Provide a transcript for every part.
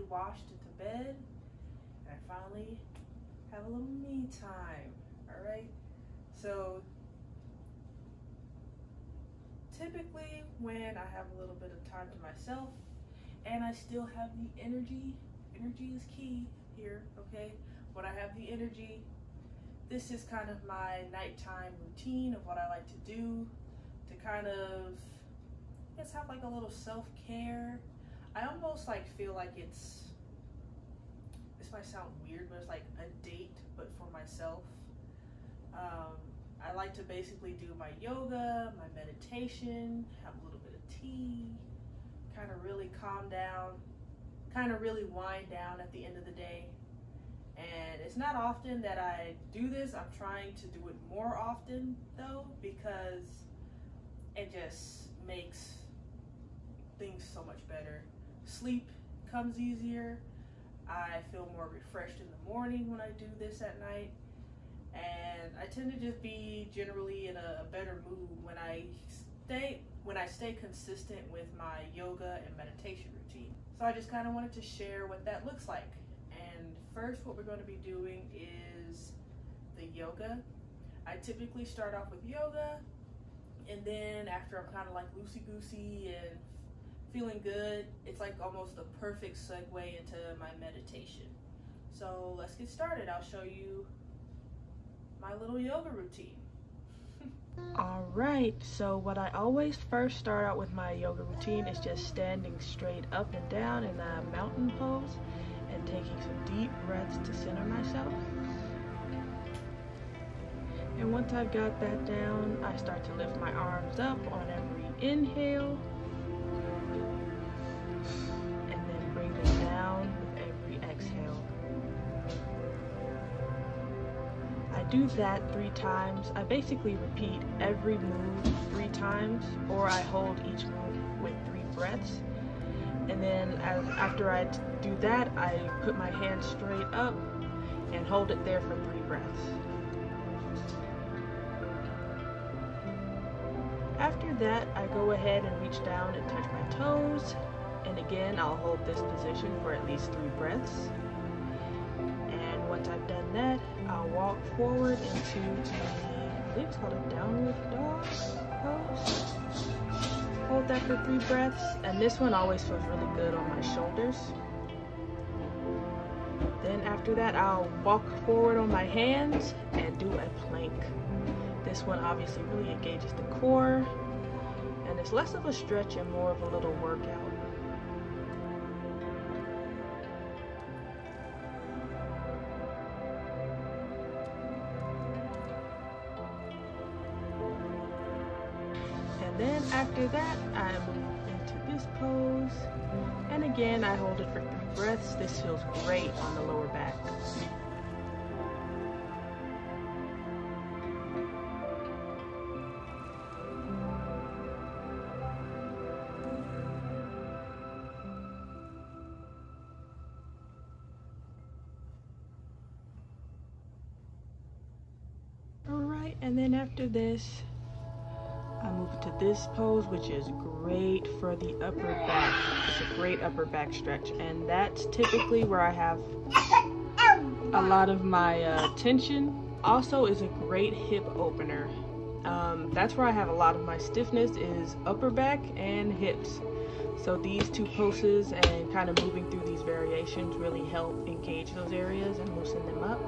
washed into bed, and I finally have a little me time. All right, so typically when I have a little bit of time to myself and I still have the energy is key here, okay? When I have the energy, this is kind of my nighttime routine of what I like to do to kind of just have like a little self-care. I almost like feel like this might sound weird, but it's like a date but for myself. I like to basically do my yoga, my meditation, have a little bit of tea, kind of really calm down, kind of really wind down at the end of the day. And it's not often that I do this. I'm trying to do it more often though, because it just makes things so much better. Sleep comes easier. I feel more refreshed in the morning when I do this at night. And I tend to just be generally in a better mood when I stay consistent with my yoga and meditation routine. So I just kind of wanted to share what that looks like. And first, what we're going to be doing is the yoga. I typically start off with yoga, and then after I'm kind of like loosey-goosey and feeling good, it's like almost the perfect segue into my meditation. So let's get started. I'll show you my little yoga routine. All right, so what I always first start out with my yoga routine is just standing straight up and down in a mountain pose and taking some deep breaths to center myself. And once I've got that down, I start to lift my arms up on every inhale and then bring them down with every exhale. I do that 3 times. I basically repeat every move 3 times, or I hold each move with 3 breaths. And then after I do that, I put my hands straight up and hold it there for 3 breaths. After that, I go ahead and reach down and touch my toes. And again, I'll hold this position for at least 3 breaths. And once I've done that, I'll walk forward into I believe it's called a downward dog pose. Hold that for 3 breaths, and this one always feels really good on my shoulders. Then after that, I'll walk forward on my hands and do a plank. This one obviously really engages the core, and it's less of a stretch and more of a little workout. And then after that, I move into this pose. And again, I hold it for 3 breaths. This feels great on the lower back. Alright, and then after this, I move into this pose, which is great for the upper back. It's a great upper back stretch, and that's typically where I have a lot of my tension. Also is a great hip opener. That's where I have a lot of my stiffness, is upper back and hips. So these 2 poses and kind of moving through these variations really help engage those areas and loosen them up.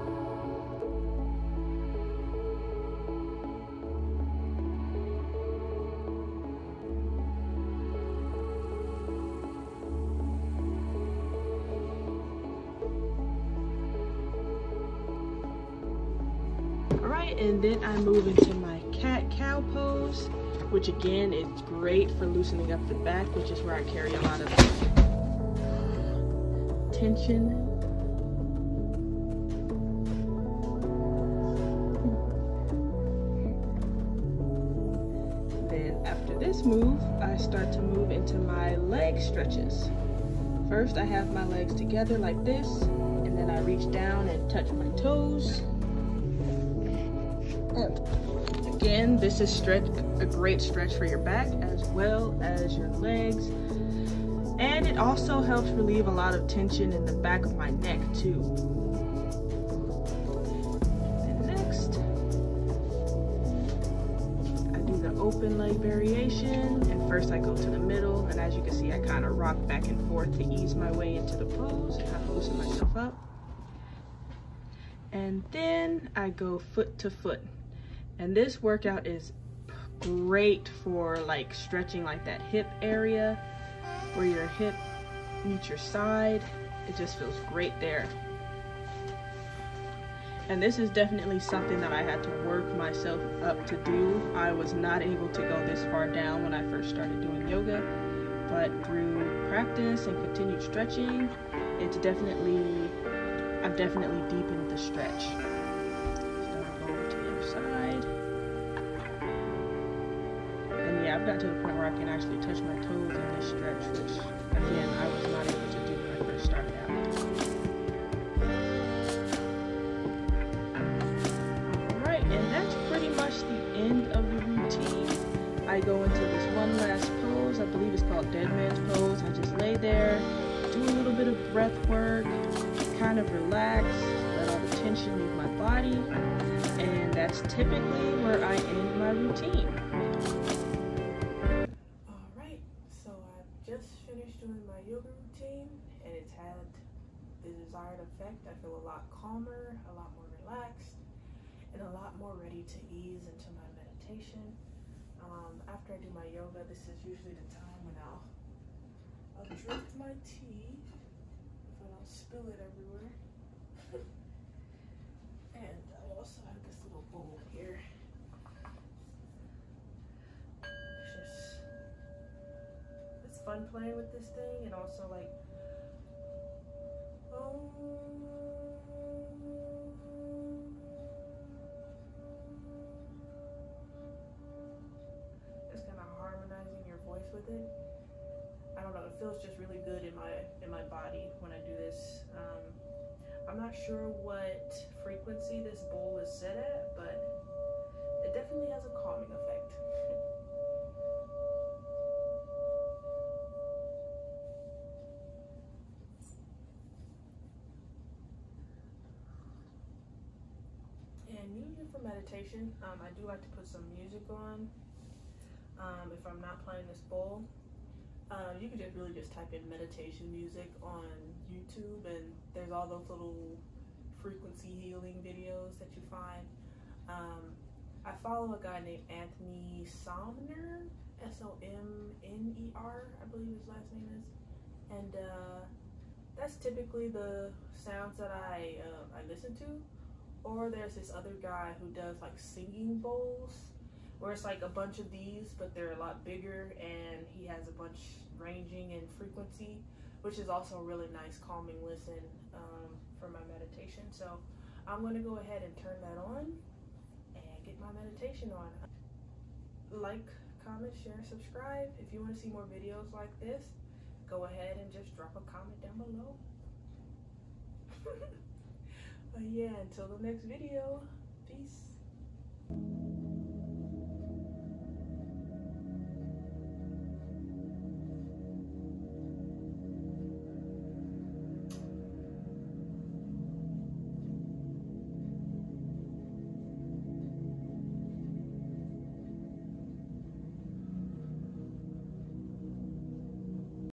Alright, and then I move into my cat-cow pose, which again is great for loosening up the back, which is where I carry a lot of tension. Then after this move, I start to move into my leg stretches. First, I have my legs together like this, and then I reach down and touch my toes. Again, this is a great stretch for your back as well as your legs. And it also helps relieve a lot of tension in the back of my neck too. And next, I do the open leg variation. And first I go to the middle, and as you can see, I kind of rock back and forth to ease my way into the pose, kind of loosen myself up. And then I go foot to foot. And this workout is great for like stretching like that hip area where your hip meets your side. It just feels great there. And this is definitely something that I had to work myself up to do. I was not able to go this far down when I first started doing yoga, but through practice and continued stretching, I've definitely deepened the stretch. So I'll go over to the other side. And yeah, I've got to the point where I can actually touch my toes in this stretch, which again, I was not able to do when I first started out. Alright, and that's pretty much the end of the routine. I go into this one last pose. I believe it's called Dead Man's Pose. I just lay there, do a little bit of breath work, kind of relax, let all the tension leave my body, and that's typically where I end my routine. Alright, so I've just finished doing my yoga routine, and it's had the desired effect. I feel a lot calmer, a lot more relaxed, and a lot more ready to ease into my meditation. After I do my yoga, this is usually the time when I'll drink my tea if I don't spill it everywhere. And I also have this little bowl here. It's fun playing with this thing, and also like just kind of harmonizing your voice with it. I don't know, it feels just really good in my body when I do this. I'm not sure what frequency this bowl is set at, but it definitely has a calming effect. And usually for meditation, I do like to put some music on if I'm not playing this bowl. You can just really type in meditation music on YouTube, and there's all those little frequency healing videos that you find. I follow a guy named Anthony Somner, S-O-M-N-E-R, I believe his last name is, and that's typically the sounds that I listen to. Or there's this other guy who does like singing bowls, where it's like a bunch of these, but they're a lot bigger, and he has a bunch ranging in frequency, which is also a really nice calming listen for my meditation. So I'm going to go ahead and turn that on and get my meditation on. Like, comment, share, subscribe. If you want to see more videos like this, go ahead and just drop a comment down below. But yeah, until the next video, peace.